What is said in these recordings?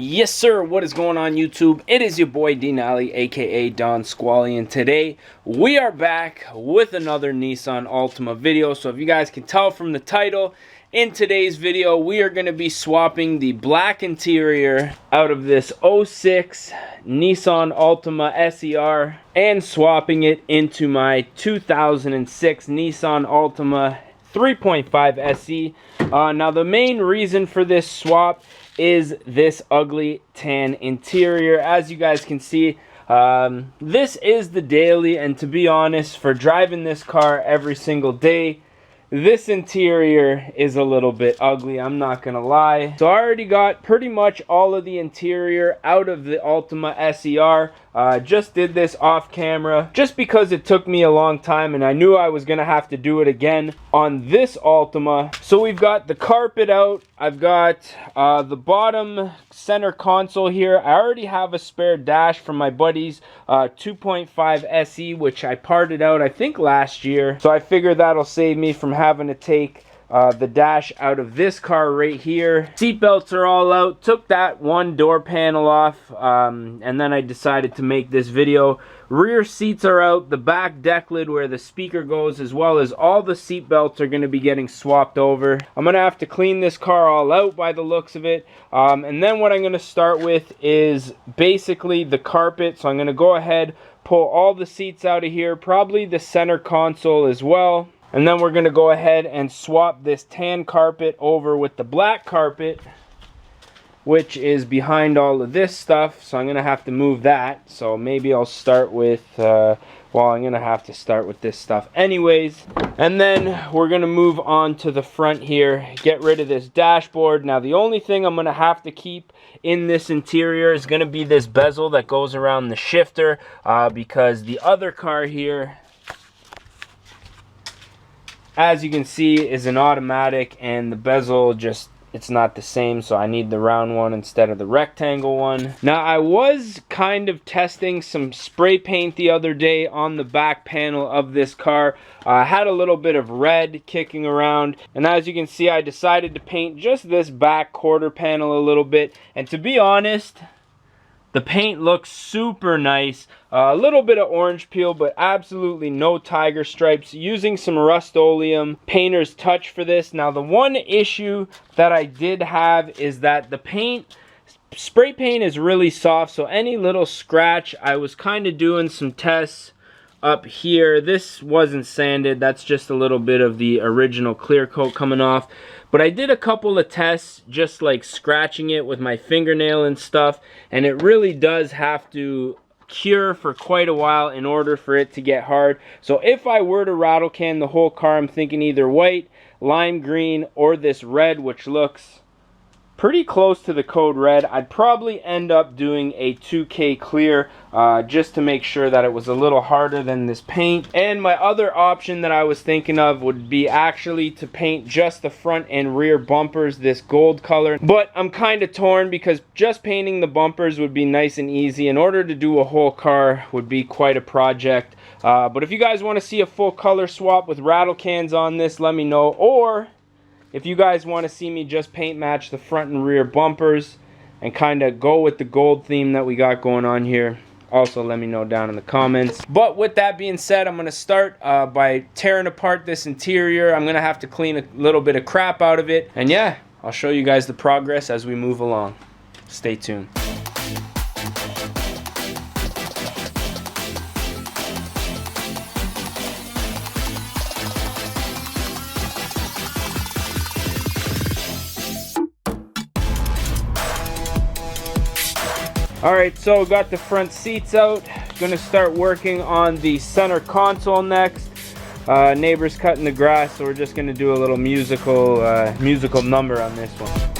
Yes sir, what is going on YouTube? It is your boy Denali, aka Don Squally, and today we are back with another Nissan Altima video. So if you guys can tell from the title, in today's video we are going to be swapping the black interior out of this '06 Nissan Altima SER and swapping it into my 2006 Nissan Altima 3.5 SE. Now the main reason for this swap is this ugly tan interior. As you guys can see, this is the daily, and to be honest, for driving this car every single day, this interior is a little bit ugly, I'm not gonna lie. So I already got pretty much all of the interior out of the Altima SER. Just did this off camera just because it took me a long time and I knew I was gonna have to do it again on this Altima. So we've got the carpet out, I've got the bottom center console here. I already have a spare dash from my buddy's 2.5 SE, which I parted out I think last year, so I figured that'll save me from having to take the dash out of this car right here. Seat belts are all out. Took that one door panel off, and then I decided to make this video. Rear seats are out. The back deck lid where the speaker goes, as well as all the seat belts, are going to be getting swapped over. I'm going to have to clean this car all out by the looks of it. And then what I'm going to start with is basically the carpet. So I'm going to go ahead, pull all the seats out of here, probably the center console as well. And then we're going to go ahead and swap this tan carpet over with the black carpet, which is behind all of this stuff. So I'm going to have to move that. So maybe I'll start with, well, I'm going to have to start with this stuff anyways. And then we're going to move on to the front here, get rid of this dashboard. Now the only thing I'm going to have to keep in this interior is going to be this bezel that goes around the shifter, because the other car here, as you can see, is an automatic, and the bezel just, it's not the same, so I need the round one instead of the rectangle one. Now I was kind of testing some spray paint the other day on the back panel of this car. I had a little bit of red kicking around, and as you can see, I decided to paint just this back quarter panel a little bit, and to be honest, the paint looks super nice. A little bit of orange peel, but absolutely no tiger stripes. Using some Rust-Oleum painter's touch for this. Now the one issue that I did have is that the paint, spray paint, is really soft, so any little scratch, I was kind of doing some tests up here. This wasn't sanded, that's just a little bit of the original clear coat coming off. But I did a couple of tests just like scratching it with my fingernail and stuff, and it really does have to cure for quite a while in order for it to get hard. So if I were to rattle can the whole car, I'm thinking either white, lime green, or this red, which looks pretty close to the code red. I'd probably end up doing a 2K clear just to make sure that it was a little harder than this paint. And my other option that I was thinking of would be actually to paint just the front and rear bumpers this gold color. But I'm kind of torn because just painting the bumpers would be nice and easy. In order to do a whole car would be quite a project. But if you guys want to see a full color swap with rattle cans on this, let me know. Or if you guys want to see me just paint match the front and rear bumpers and kind of go with the gold theme that we got going on here, also let me know down in the comments. But with that being said, I'm going to start by tearing apart this interior. I'm going to have to clean a little bit of crap out of it. And yeah, I'll show you guys the progress as we move along. Stay tuned. Alright, so got the front seats out. Gonna start working on the center console next. Neighbor's cutting the grass, so we're just gonna do a little musical number on this one.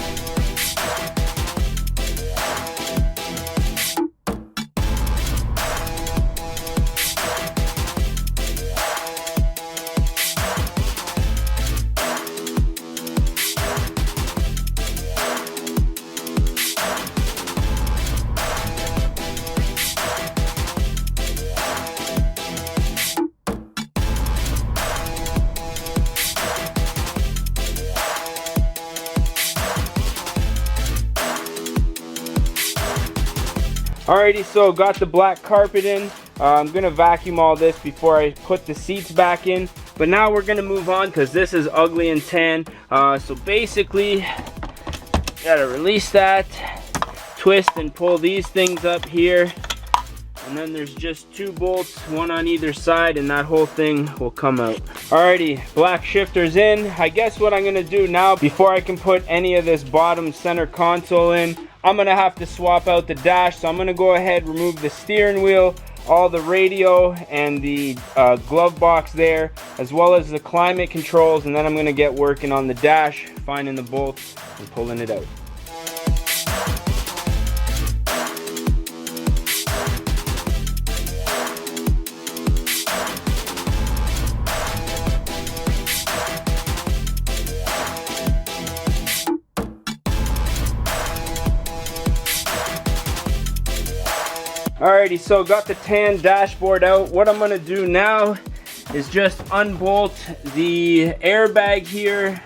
Alrighty, so got the black carpet in. I'm gonna vacuum all this before I put the seats back in. But now we're gonna move on because this is ugly and tan. So basically, gotta release that, twist and pull these things up here. And then there's just 2 bolts, one on either side, and that whole thing will come out. Alrighty, black shifter's in. I guess what I'm gonna do now, before I can put any of this bottom center console in, I'm gonna have to swap out the dash. So I'm gonna go ahead, remove the steering wheel, all the radio, and the glove box there, as well as the climate controls, and then I'm gonna get working on the dash, finding the bolts and pulling it out. Alrighty, so got the tan dashboard out. What I'm gonna do now is just unbolt the airbag here,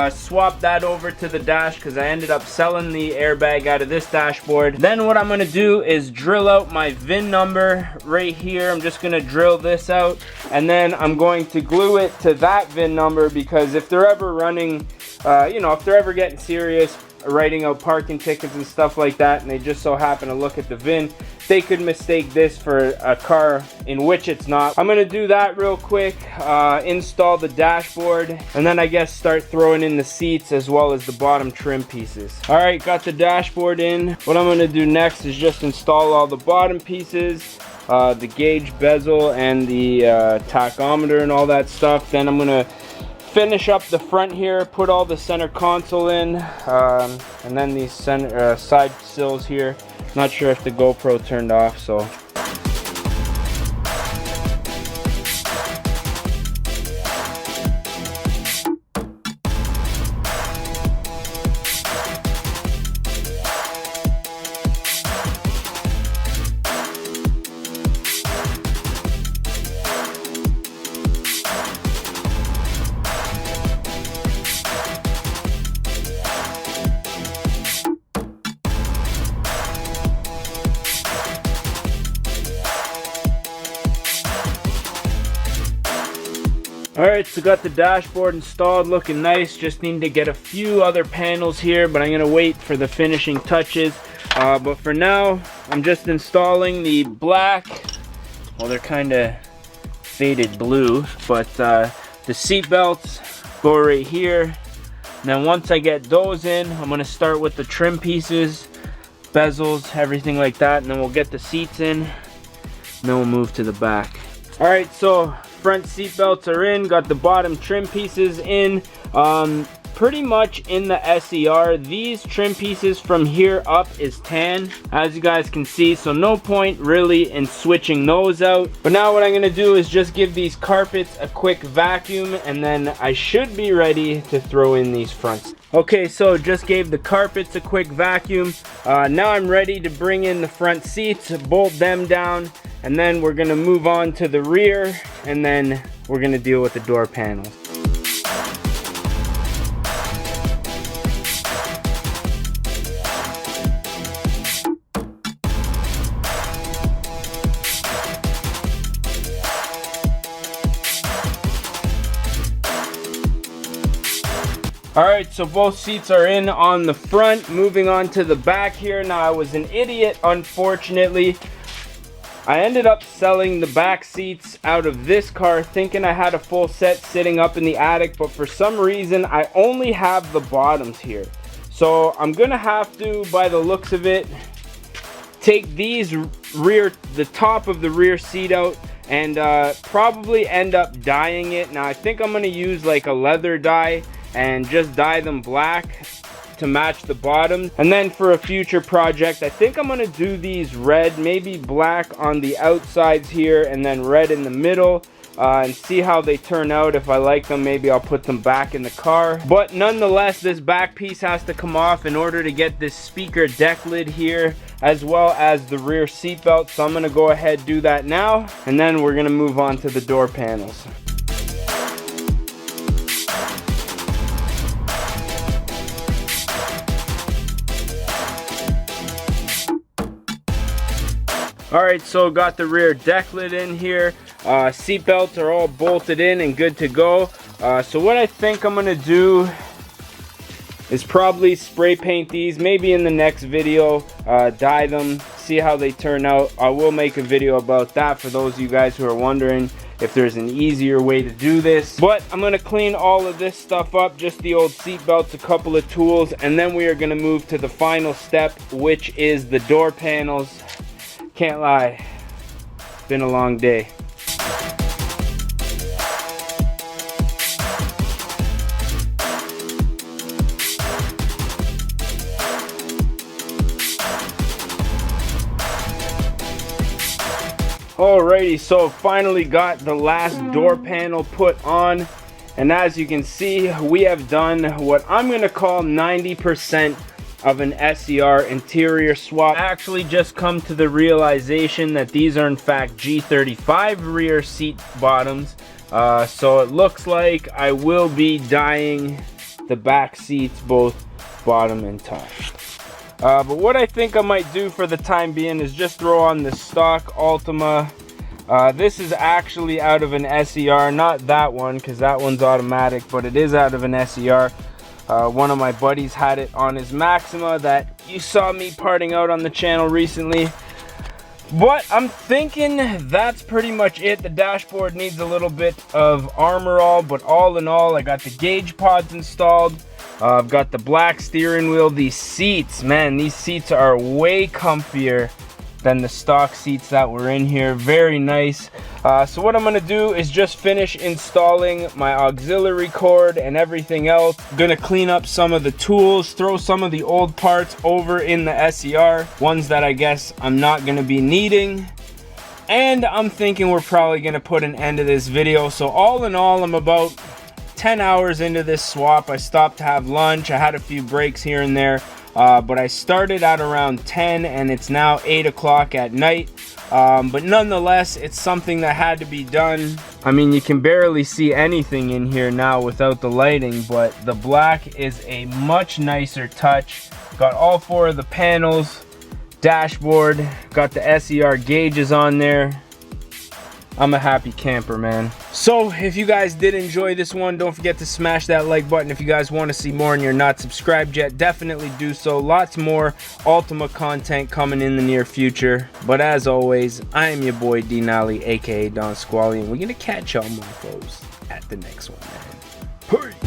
swap that over to the dash because I ended up selling the airbag out of this dashboard. Then what I'm gonna do is drill out my VIN number right here. I'm just gonna drill this out, and then I'm going to glue it to that VIN number, because if they're ever running, you know, if they're ever getting serious, writing out parking tickets and stuff like that, and they just so happen to look at the VIN, they could mistake this for a car in which it's not. I'm gonna do that real quick, install the dashboard, and then I guess start throwing in the seats as well as the bottom trim pieces. Alright, got the dashboard in. What I'm gonna do next is just install all the bottom pieces, the gauge bezel and the tachometer and all that stuff. Then I'm gonna finish up the front here, put all the center console in, and then these center, side sills here. Not sure if the GoPro turned off, so. Alright, so got the dashboard installed, looking nice. Just need to get a few other panels here, but I'm going to wait for the finishing touches. But for now, I'm just installing the black, well, they're kind of faded blue, but the seat belts go right here. And then once I get those in, I'm going to start with the trim pieces, bezels, everything like that, and then we'll get the seats in, and then we'll move to the back. Alright, so front seat belts are in, got the bottom trim pieces in, pretty much in the SER. These trim pieces from here up is tan, as you guys can see, so no point really in switching those out. But now what I'm going to do is just give these carpets a quick vacuum, and then I should be ready to throw in these fronts. Okay, so just gave the carpets a quick vacuum. Now I'm ready to bring in the front seats, bolt them down, and then we're gonna move on to the rear, and then we're gonna deal with the door panels. Alright, so both seats are in on the front. Moving on to the back here. Now I was an idiot, unfortunately. I ended up selling the back seats out of this car thinking I had a full set sitting up in the attic, but for some reason I only have the bottoms here. So I'm gonna have to, by the looks of it, take these the top of the rear seat out and probably end up dyeing it. Now I think I'm gonna use like a leather dye and just dye them black to match the bottom. And then for a future project, I think I'm gonna do these red, maybe black on the outsides here and then red in the middle, and see how they turn out. If I like them, maybe I'll put them back in the car. But nonetheless, this back piece has to come off in order to get this speaker deck lid here, as well as the rear seat belt. So I'm gonna go ahead do that now, and then we're gonna move on to the door panels. Alright, so got the rear deck lid in here. Seat belts are all bolted in and good to go. So what I think I'm gonna do is probably spray paint these, maybe in the next video, dye them, see how they turn out. I will make a video about that for those of you guys who are wondering if there's an easier way to do this. But I'm gonna clean all of this stuff up, just the old seat belts, a couple of tools, and then we are gonna move to the final step, which is the door panels. Can't lie, it's been a long day. Alrighty, so finally got the last door panel put on, and as you can see, we have done what I'm gonna call 90% of an SER interior swap. I actually just come to the realization that these are in fact G35 rear seat bottoms, so it looks like I will be dyeing the back seats both bottom and top. But what I think I might do for the time being is just throw on the stock Altima. This is actually out of an SER, not that one because that one's automatic, but it is out of an SER. One of my buddies had it on his Maxima that you saw me parting out on the channel recently. But I'm thinking that's pretty much it. The dashboard needs a little bit of armor all, but all in all, I got the gauge pods installed. I've got the black steering wheel. These seats, man, these seats are way comfier than the stock seats that were in here. Very nice. So what I'm gonna do is just finish installing my auxiliary cord and everything else. I'm gonna clean up some of the tools, throw some of the old parts over in the SER, ones that I guess I'm not gonna be needing. And I'm thinking we're probably gonna put an end to this video. So all in all, I'm about 10 hours into this swap. I stopped to have lunch. I had a few breaks here and there, but I started at around 10 and it's now 8 o'clock at night. But nonetheless, it's something that had to be done. I mean, you can barely see anything in here now without the lighting, but the black is a much nicer touch. Got all 4 of the panels, dashboard, got the SER gauges on there. I'm a happy camper, man. So if you guys did enjoy this one, don't forget to smash that like button. If you guys want to see more and you're not subscribed yet, definitely do so. Lots more Altima content coming in the near future. But as always, I am your boy Denali, aka Don Squally, and we're gonna catch y'all mofos at the next one, man. Peace.